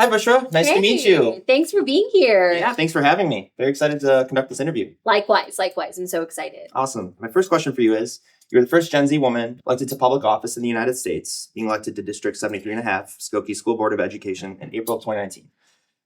Hi, Bushra. Nice to meet you. Thanks for being here. Yeah, thanks for having me. Very excited to conduct this interview. Likewise. I'm so excited. Awesome. My first question for you is, you're the first Gen Z woman elected to public office in the United States, being elected to District 73.5, Skokie School Board of Education in April of 2019.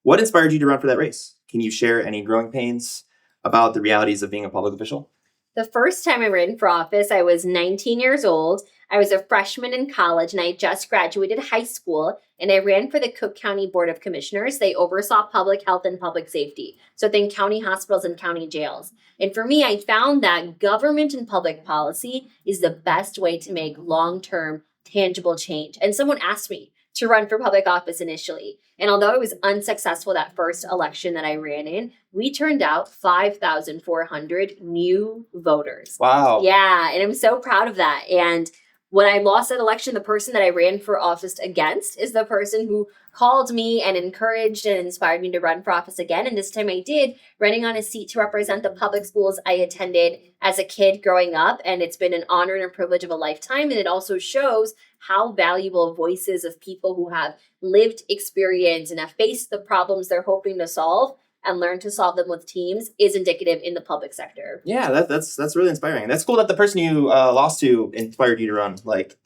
What inspired you to run for that race? Can you share any growing pains about the realities of being a public official? The first time I ran for office, I was 19 years old. I was a freshman in college and I just graduated high school, and I ran for the Cook County Board of Commissioners. They oversaw public health and public safety. So think county hospitals and county jails. And for me, I found that government and public policy is the best way to make long-term tangible change. And someone asked me to run for public office initially. And although I was unsuccessful that first election that I ran in, we turned out 5,400 new voters. Wow. Yeah, and I'm so proud of that. And when I lost that election, the person that I ran for office against is the person who called me and encouraged and inspired me to run for office again. And this time I did, running on a seat to represent the public schools I attended as a kid growing up. And it's been an honor and a privilege of a lifetime. And it also shows how valuable voices of people who have lived experience and have faced the problems they're hoping to solve and learn to solve them with teams is indicative in the public sector. Yeah, that's really inspiring. That's cool that the person you lost to inspired you to run. Like,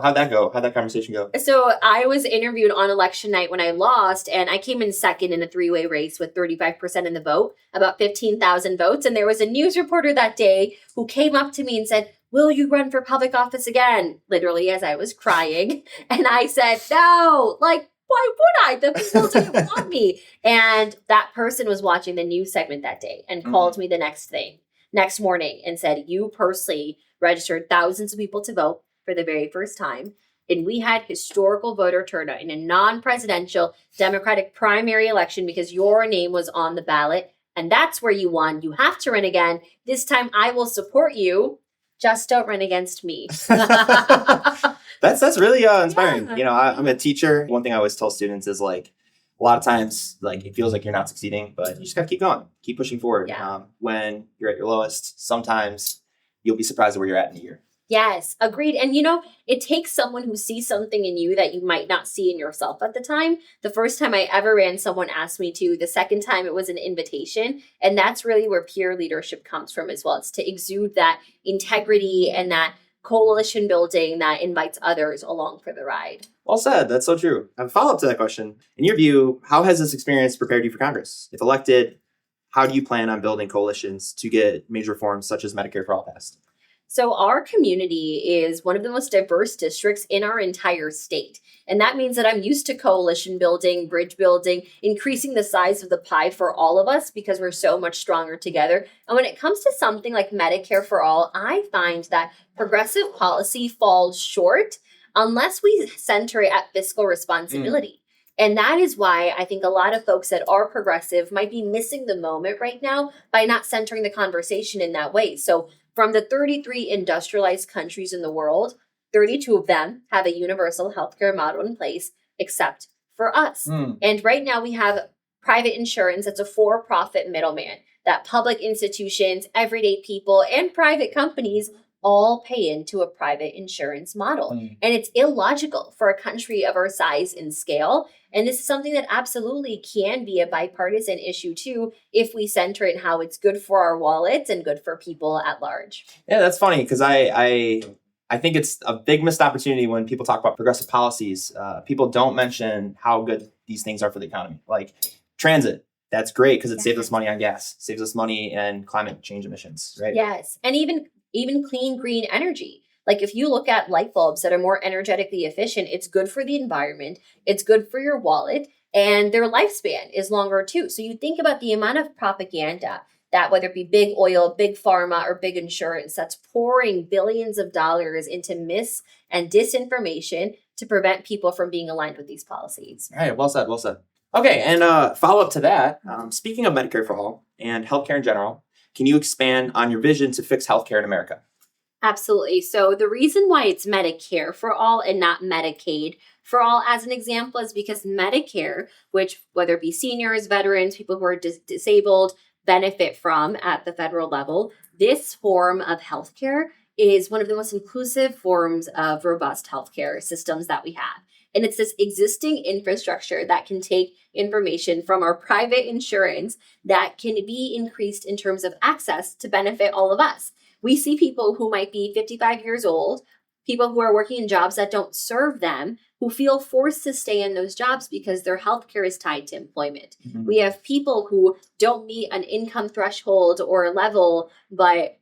how'd that go? How'd that conversation go? So I was interviewed on election night when I lost, and I came in second in a three-way race with 35% in the vote, about 15,000 votes. And there was a news reporter that day who came up to me and said, "Will you run for public office again?" Literally, as I was crying. And I said, "No, why would I? The people didn't want me." And that person was watching the news segment that day and called me the next morning and said, "You personally registered thousands of people to vote for the very first time. And we had historical voter turnout in a non-presidential Democratic primary election because your name was on the ballot. And that's where you won. You have to run again. This time I will support you. Just don't run against me." That's really inspiring. Yeah. You know, I'm a teacher. One thing I always tell students is, like, a lot of times, like, it feels like you're not succeeding, but you just gotta keep going, keep pushing forward. Yeah. When you're at your lowest, sometimes you'll be surprised at where you're at in a year. Yes, agreed. And it takes someone who sees something in you that you might not see in yourself at the time. The first time I ever ran, someone asked me to. The second time it was an invitation. And that's really where peer leadership comes from as well. It's to exude that integrity and that coalition building that invites others along for the ride. Well said. That's so true. I have a follow-up to that question. In your view, how has this experience prepared you for Congress? If elected, how do you plan on building coalitions to get major reforms such as Medicare for All passed? So our community is one of the most diverse districts in our entire state. And that means that I'm used to coalition building, bridge building, increasing the size of the pie for all of us because we're so much stronger together. And when it comes to something like Medicare for All, I find that progressive policy falls short unless we center it at fiscal responsibility. And that is why I think a lot of folks that are progressive might be missing the moment right now by not centering the conversation in that way. So from the 33 industrialized countries in the world, 32 of them have a universal healthcare model in place, except for us. And right now we have private insurance that's a for-profit middleman, that public institutions, everyday people, and private companies all pay into a private insurance model. And it's illogical for a country of our size and scale. And this is something that absolutely can be a bipartisan issue too, if we center it in how it's good for our wallets and good for people at large. Yeah, that's funny because I think it's a big missed opportunity when people talk about progressive policies. People don't mention how good these things are for the economy. Like transit, that's great because it saves us money on gas, saves us money in climate change emissions, right? Yes, and even clean green energy. Like if you look at light bulbs that are more energetically efficient, it's good for the environment, it's good for your wallet, and their lifespan is longer too. So you think about the amount of propaganda that, whether it be big oil, big pharma, or big insurance, that's pouring billions of dollars into mis and disinformation to prevent people from being aligned with these policies. All right, well said, well said. Okay, and follow up to that, speaking of Medicare for All and healthcare in general, can you expand on your vision to fix healthcare in America? Absolutely. So the reason why it's Medicare for All and not Medicaid for All, as an example, is because Medicare, which whether it be seniors, veterans, people who are disabled, benefit from at the federal level, this form of healthcare is one of the most inclusive forms of robust healthcare systems that we have. And it's this existing infrastructure that can take information from our private insurance that can be increased in terms of access to benefit all of us. We see people who might be 55 years old, people who are working in jobs that don't serve them, who feel forced to stay in those jobs because their healthcare is tied to employment. Mhm. We have people who don't meet an income threshold or level, but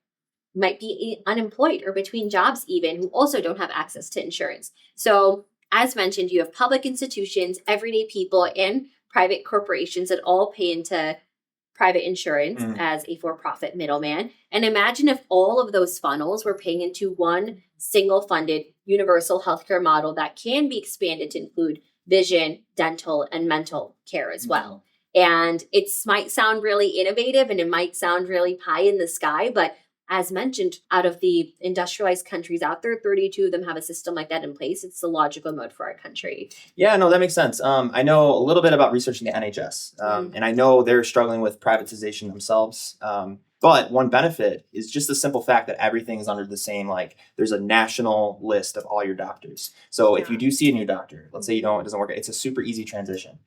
might be unemployed or between jobs even, who also don't have access to insurance. So as mentioned, you have public institutions, everyday people, and private corporations that all pay into private insurance as a for-profit middleman. And imagine if all of those funnels were paying into one single funded universal healthcare model that can be expanded to include vision, dental, and mental care as well. And it might sound really innovative and it might sound really pie in the sky, but as mentioned, out of the industrialized countries out there, 32 of them have a system like that in place. It's the logical mode for our country. Yeah, no, that makes sense. I know a little bit about researching the NHS, and I know they're struggling with privatization themselves. But one benefit is just the simple fact that everything is under the same, like there's a national list of all your doctors. So if you do see a new doctor, let's say it doesn't work, it's a super easy transition.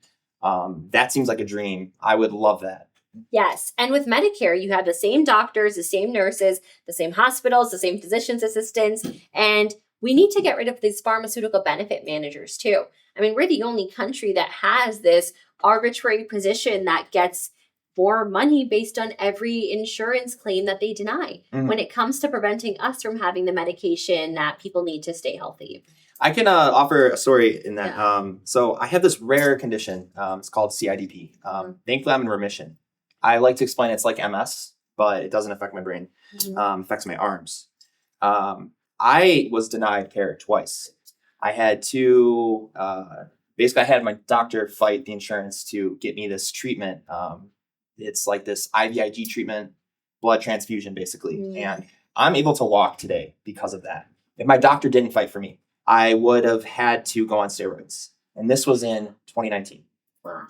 That seems like a dream. I would love that. Yes. And with Medicare, you have the same doctors, the same nurses, the same hospitals, the same physician's assistants. And we need to get rid of these pharmaceutical benefit managers too. I mean, we're the only country that has this arbitrary position that gets more money based on every insurance claim that they deny when it comes to preventing us from having the medication that people need to stay healthy. I can offer a story in that. Yeah. So I have this rare condition. It's called CIDP. Thankfully, I'm in remission. I like to explain it's like MS, but it doesn't affect my brain. Affects my arms. I was denied care twice. I had to, basically I had my doctor fight the insurance to get me this treatment. It's like this IVIG treatment, blood transfusion basically. And I'm able to walk today because of that. If my doctor didn't fight for me, I would have had to go on steroids. And this was in 2019, a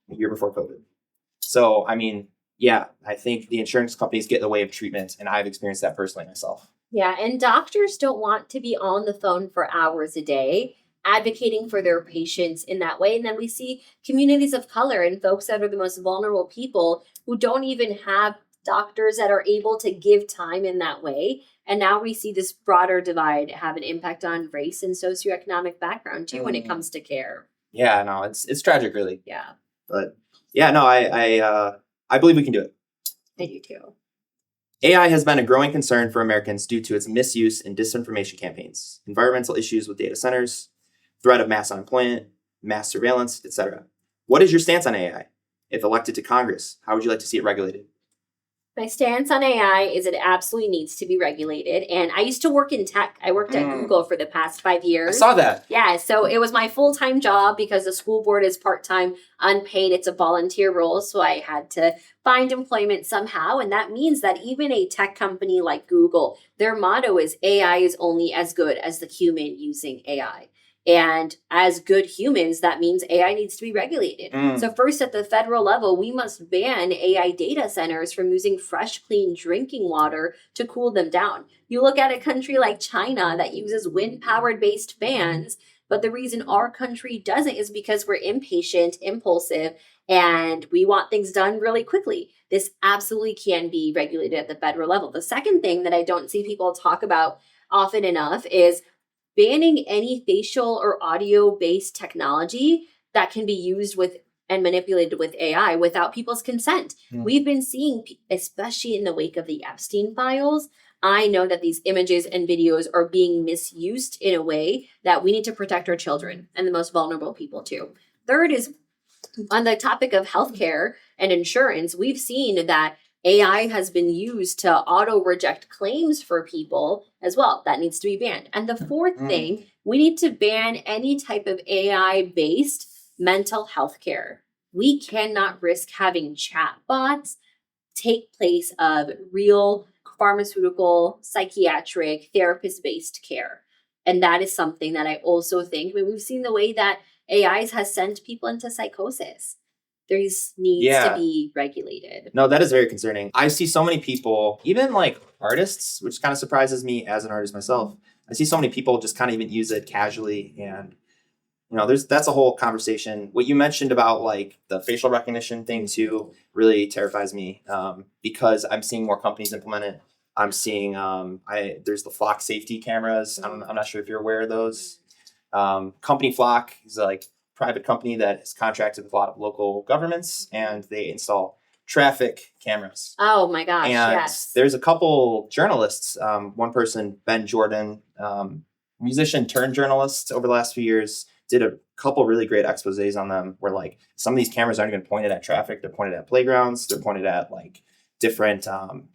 year before COVID. So, I mean, yeah, I think the insurance companies get in the way of treatment, and I've experienced that personally myself. Yeah, and doctors don't want to be on the phone for hours a day advocating for their patients in that way. And then we see communities of color and folks that are the most vulnerable people who don't even have doctors that are able to give time in that way. And now we see this broader divide have an impact on race and socioeconomic background too when it comes to care. Yeah, no, it's tragic, really. Yeah. But yeah, no, I believe we can do it. I do too. AI has been a growing concern for Americans due to its misuse in disinformation campaigns, environmental issues with data centers, threat of mass unemployment, mass surveillance, etc. What is your stance on AI? If elected to Congress, how would you like to see it regulated? My stance on AI is it absolutely needs to be regulated. And I used to work in tech. I worked at Google for the past 5 years. I saw that. Yeah, so it was my full-time job because the school board is part-time, unpaid. It's a volunteer role, so I had to find employment somehow. And that means that even a tech company like Google, their motto is AI is only as good as the human using AI. And as good humans, that means AI needs to be regulated. So first, at the federal level, we must ban AI data centers from using fresh, clean drinking water to cool them down. You look at a country like China that uses wind-powered based fans, but the reason our country doesn't is because we're impatient, impulsive, and we want things done really quickly. This absolutely can be regulated at the federal level. The second thing that I don't see people talk about often enough is banning any facial or audio-based technology that can be used with and manipulated with AI without people's consent. We've been seeing, especially in the wake of the Epstein files, I know that these images and videos are being misused in a way that we need to protect our children and the most vulnerable people too. Third is on the topic of healthcare and insurance, we've seen that AI has been used to auto-reject claims for people as well. That needs to be banned. And the fourth thing, we need to ban any type of AI-based mental health care. We cannot risk having chatbots take place of real pharmaceutical, psychiatric, therapist-based care. And that is something that I also think, I mean, we've seen the way that AI has sent people into psychosis. There's needs to be regulated. No, that is very concerning. I see so many people, even like artists, which kind of surprises me as an artist myself. I see so many people just kind of even use it casually. And that's a whole conversation. What you mentioned about like the facial recognition thing too really terrifies me, because I'm seeing more companies implement it. I'm seeing there's the Flock safety cameras. I'm not sure if you're aware of those. Company Flock is a private company that is contracted with a lot of local governments, and they install traffic cameras. Oh my gosh, And yes. there's a couple journalists, one person, Ben Jordan, musician turned journalist over the last few years, did a couple really great exposés on them where like some of these cameras aren't even pointed at traffic. They're pointed at playgrounds. They're pointed at like different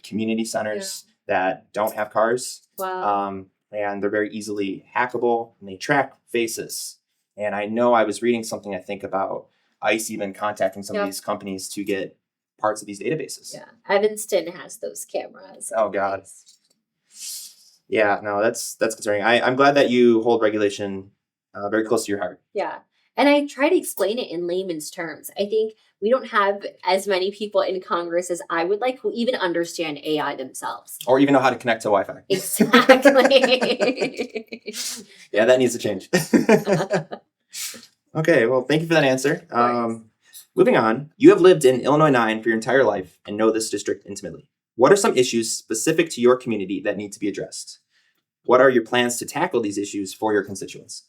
community centers that don't have cars. Wow. And they're very easily hackable, and they track faces. And I know I was reading something, I think, about ICE even contacting some of these companies to get parts of these databases. Yeah, Evanston has those cameras. Oh God. Yeah, no, that's concerning. I'm glad that you hold regulation very close to your heart. Yeah, and I try to explain it in layman's terms. I think we don't have as many people in Congress as I would like who even understand AI themselves. Or even know how to connect to Wi-Fi. Exactly. Yeah, that needs to change. Okay, well, thank you for that answer. Moving on, you have lived in Illinois 9 for your entire life and know this district intimately. What are some issues specific to your community that need to be addressed? What are your plans to tackle these issues for your constituents?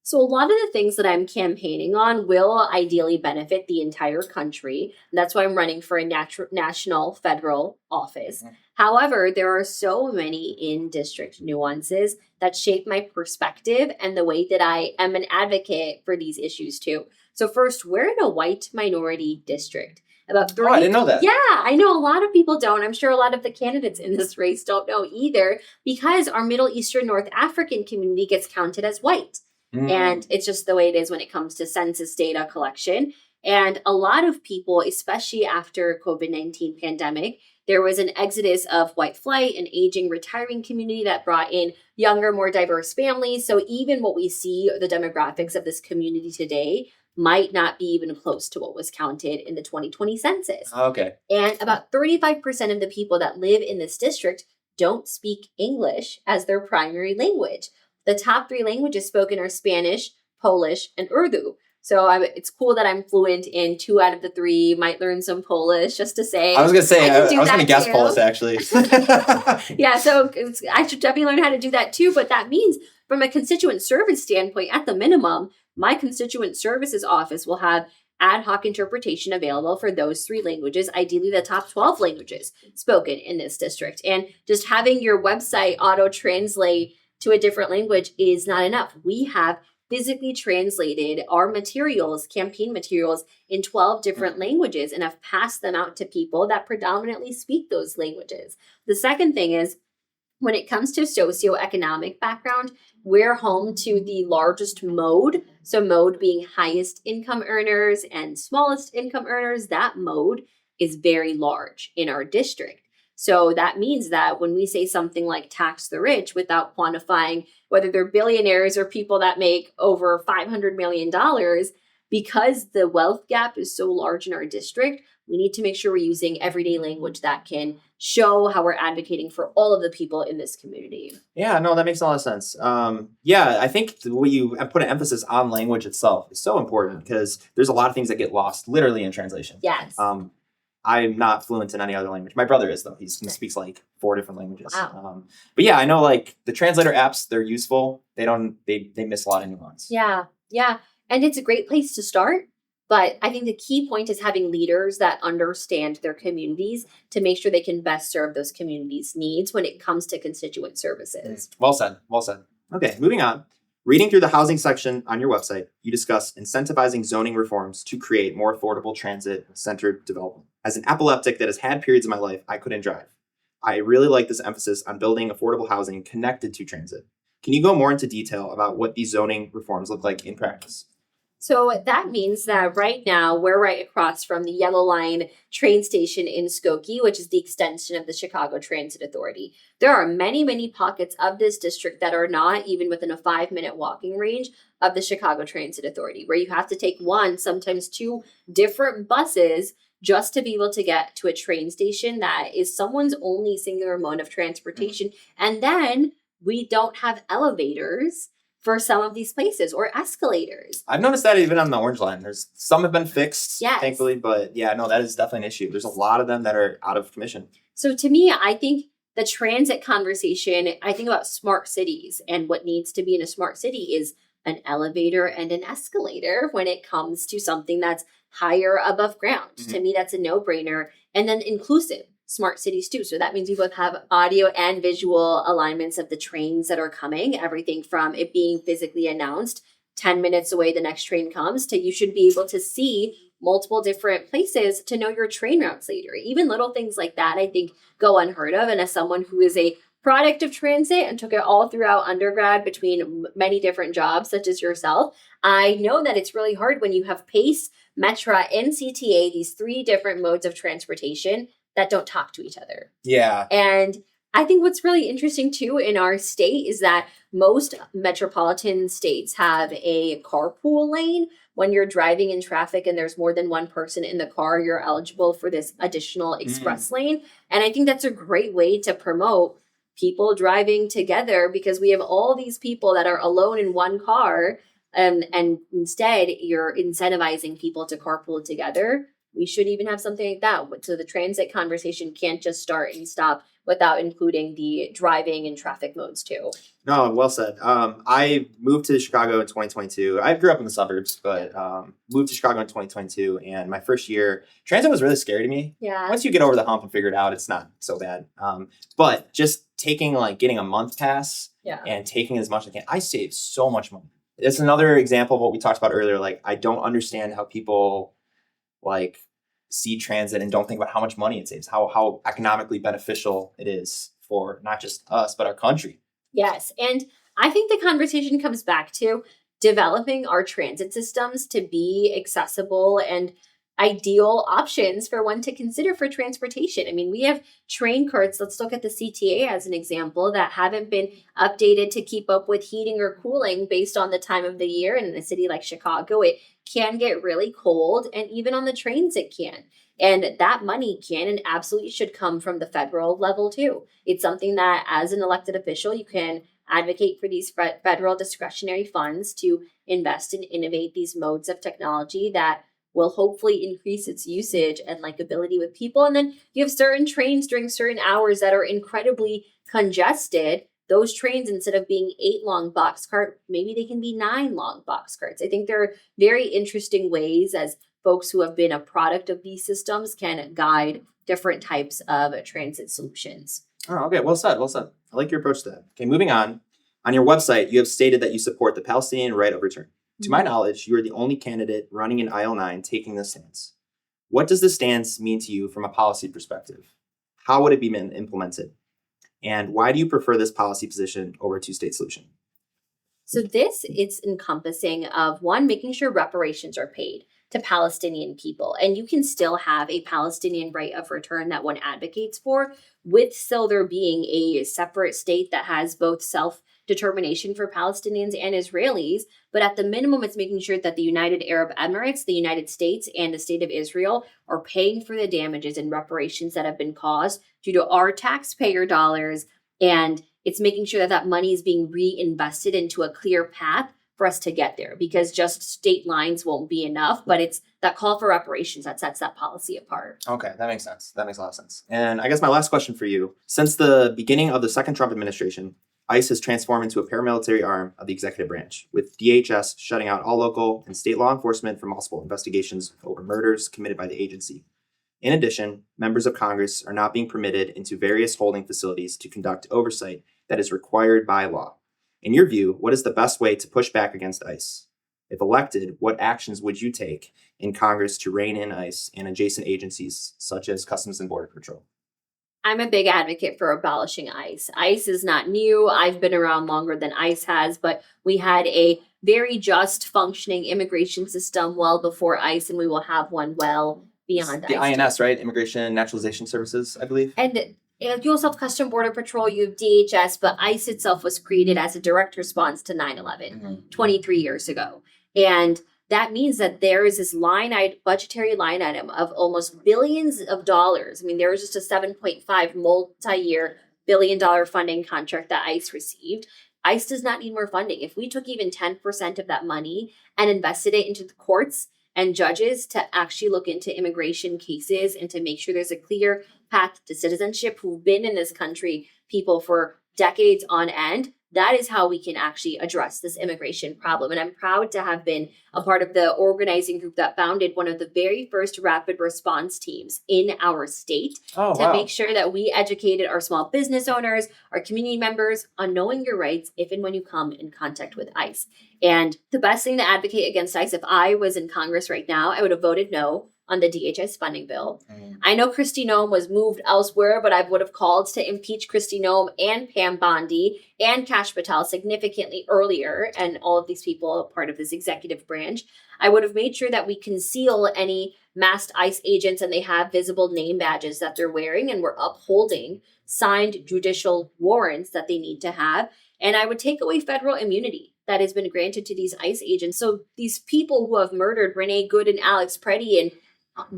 So a lot of the things that I'm campaigning on will ideally benefit the entire country. That's why I'm running for a national federal office. Mm-hmm. However, there are so many in-district nuances that shape my perspective and the way that I am an advocate for these issues too. So first, we're in a white minority district. About 30, I didn't know that. Yeah, I know a lot of people don't. I'm sure a lot of the candidates in this race don't know either, because our Middle Eastern North African community gets counted as white. And it's just the way it is when it comes to census data collection. And a lot of people, especially after COVID-19 pandemic, there was an exodus of white flight, an aging, retiring community that brought in younger, more diverse families. So even what we see, the demographics of this community today, might not be even close to what was counted in the 2020 census. Okay. And about 35% of the people that live in this district don't speak English as their primary language. The top 3 languages spoken are Spanish, Polish, and Urdu. So it's cool that I'm fluent in 2 out of the 3. Might learn some Polish just to say. I was going to say, I was going to guess Polish, actually. Yeah, so I should definitely learn how to do that too. But that means from a constituent service standpoint, at the minimum, my constituent services office will have ad hoc interpretation available for those 3 languages, ideally the top 12 languages spoken in this district. And just having your website auto-translate to a different language is not enough. We have physically translated our materials, campaign materials, in 12 different languages and have passed them out to people that predominantly speak those languages. The second thing is, when it comes to socioeconomic background, we're home to the largest mode. So mode being highest income earners and smallest income earners, that mode is very large in our district. So that means that when we say something like tax the rich without quantifying whether they're billionaires or people that make over $500 million, because the wealth gap is so large in our district, we need to make sure we're using everyday language that can show how we're advocating for all of the people in this community. Yeah, no, that makes a lot of sense. Yeah, I think what you have put an emphasis on language itself is so important, because there's a lot of things that get lost literally in translation. Yes. I'm not fluent in any other language. My brother is, though. He speaks like 4 different languages. Wow. But yeah, I know like the translator apps, they're useful. They miss a lot of nuance. Yeah. And it's a great place to start. But I think the key point is having leaders that understand their communities to make sure they can best serve those communities' needs when it comes to constituent services. Well said. Okay, moving on. Reading through the housing section on your website, you discuss incentivizing zoning reforms to create more affordable transit-centered development. As an epileptic that has had periods in my life I couldn't drive, I really like this emphasis on building affordable housing connected to transit. Can you go more into detail about what these zoning reforms look like in practice? So that means that right now we're right across from the Yellow Line train station in Skokie, which is the extension of the Chicago Transit Authority. There are many, many pockets of this district that are not even within a 5-minute walking range of the Chicago Transit Authority, where you have to take 1, sometimes 2 different buses just to be able to get to a train station that is someone's only singular mode of transportation. And then we don't have elevators for some of these places, or escalators. I've noticed that even on the Orange Line. There's some have been fixed, Yes. thankfully, but yeah, no, that is definitely an issue. There's a lot of them that are out of commission. So to me, I think the transit conversation, I think about smart cities, and what needs to be in a smart city is an elevator and an escalator when it comes to something that's higher above ground. Mhm. To me, that's a no-brainer. And then inclusive smart cities too. So that means we both have audio and visual alignments of the trains that are coming, everything from it being physically announced 10 minutes away the next train comes, to you should be able to see multiple different places to know your train routes later. Even little things like that, I think, go unheard of. And as someone who is a product of transit and took it all throughout undergrad between many different jobs, such as yourself, I know that it's really hard when you have PACE, Metra, and CTA, these three different modes of transportation that don't talk to each other. Yeah. And I think what's really interesting too in our state is that most metropolitan states have a carpool lane. When you're driving in traffic and there's more than one person in the car, you're eligible for this additional express lane. And I think that's a great way to promote people driving together, because we have all these people that are alone in one car, and instead you're incentivizing people to carpool together. We should even have something like that. So the transit conversation can't just start and stop without including the driving and traffic modes too. No, well said. I moved to Chicago in 2022. I grew up in the suburbs, but moved to Chicago in 2022. And my first year, transit was really scary to me. Yeah. Once you get over the hump and figure it out, it's not so bad. But just getting a month pass and taking as much as I can, I saved so much money. It's another example of what we talked about earlier. Like, I don't understand how people see transit and don't think about how much money it saves, how economically beneficial it is for not just us, but our country. Yes. And I think the conversation comes back to developing our transit systems to be accessible and ideal options for one to consider for transportation. I mean, we have train carts. Let's look at the CTA as an example, that haven't been updated to keep up with heating or cooling based on the time of the year. And in a city like Chicago, it can get really cold, and even on the trains it can. And that money can and absolutely should come from the federal level too. It's something that as an elected official, you can advocate for these federal discretionary funds to invest and innovate these modes of technology that will hopefully increase its usage and likability with people. And then you have certain trains during certain hours that are incredibly congested. Those trains, instead of being 8 long box cart, maybe they can be 9 long box carts. I think there are very interesting ways, as folks who have been a product of these systems can guide different types of transit solutions. Oh, okay. Well said. Well said. I like your approach to that. Okay, moving on. On your website, you have stated that you support the Palestinian right of return. To my knowledge, you are the only candidate running in IL-9 taking this stance. What does this stance mean to you from a policy perspective? How would it be implemented? And why do you prefer this policy position over a two-state solution? So this is encompassing of, one, making sure reparations are paid to Palestinian people. And you can still have a Palestinian right of return that one advocates for, with still there being a separate state that has both self-determination for Palestinians and Israelis. But at the minimum, it's making sure that the United Arab Emirates, the United States, and the state of Israel are paying for the damages and reparations that have been caused due to our taxpayer dollars. And it's making sure that that money is being reinvested into a clear path for us to get there, because just state lines won't be enough, but it's that call for reparations that sets that policy apart. Okay, that makes sense. That makes a lot of sense. And I guess my last question for you, since the beginning of the second Trump administration, ICE has transformed into a paramilitary arm of the executive branch, with DHS shutting out all local and state law enforcement for multiple investigations over murders committed by the agency. In addition, members of Congress are not being permitted into various holding facilities to conduct oversight that is required by law. In your view, what is the best way to push back against ICE? If elected, what actions would you take in Congress to rein in ICE and adjacent agencies such as Customs and Border Patrol? I'm a big advocate for abolishing ICE. ICE is not new. I've been around longer than ICE has, but we had a very just functioning immigration system well before ICE, and we will have one well beyond the ICE. INS, right? Immigration and Naturalization Services, I believe. And you also have Customs Border Patrol, you have DHS, but ICE itself was created as a direct response to 9/11 23 years ago. And that means that there is this budgetary line item of almost billions of dollars. I mean, there was just a 7.5 multi-year $1 billion funding contract that ICE received. ICE does not need more funding. If we took even 10% of that money and invested it into the courts and judges to actually look into immigration cases and to make sure there's a clear path to citizenship who've been in this country, people for decades on end, that is how we can actually address this immigration problem. And I'm proud to have been a part of the organizing group that founded one of the very first rapid response teams in our state to make sure that we educated our small business owners, our community members on knowing your rights if and when you come in contact with ICE. And the best thing to advocate against ICE, if I was in Congress right now, I would have voted no on the DHS funding bill. I know Kristi Noem was moved elsewhere, but I would have called to impeach Kristi Noem and Pam Bondi and Kash Patel significantly earlier, and all of these people are part of this executive branch. I would have made sure that we conceal any masked ICE agents and they have visible name badges that they're wearing, and we're upholding signed judicial warrants that they need to have. And I would take away federal immunity that has been granted to these ICE agents. So these people who have murdered Renee Good and Alex Preddy and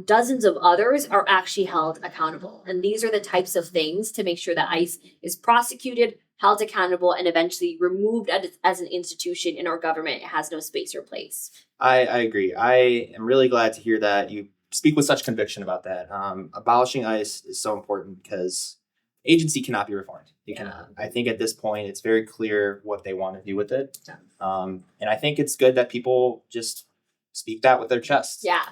dozens of others are actually held accountable. And these are the types of things to make sure that ICE is prosecuted, held accountable, and eventually removed as an institution in our government. It has no space or place. I agree. I am really glad to hear that you speak with such conviction about that. Abolishing ICE is so important because agency cannot be reformed. It cannot. I think at this point, it's very clear what they want to do with it. And I think it's good that people just speak that with their chests. Yeah.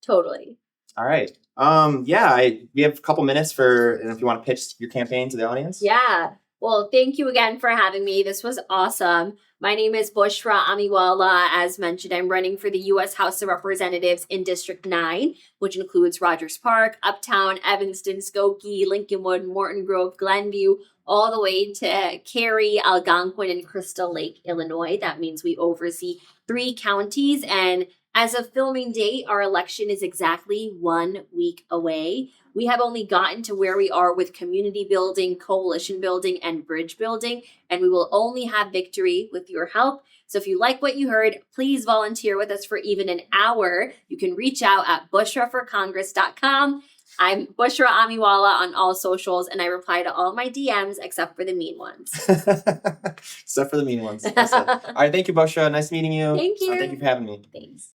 Totally. All right. We have a couple minutes and if you want to pitch your campaign to the audience. Yeah. Well, thank you again for having me. This was awesome. My name is Bushra Amiwala. As mentioned, I'm running for the U.S. House of Representatives in District 9, which includes Rogers Park, Uptown, Evanston, Skokie, Lincolnwood, Morton Grove, Glenview, all the way to Cary, Algonquin, and Crystal Lake, Illinois. That means we oversee 3 counties, and as of filming date, our election is exactly 1 week away. We have only gotten to where we are with community building, coalition building, and bridge building, and we will only have victory with your help. So if you like what you heard, please volunteer with us for even an hour. You can reach out at bushraforcongress.com. I'm Bushra Amiwala on all socials, and I reply to all my DMs except for the mean ones. Except for the mean ones. All right, thank you, Bushra. Nice meeting you. Thank you. Thank you for having me. Thanks.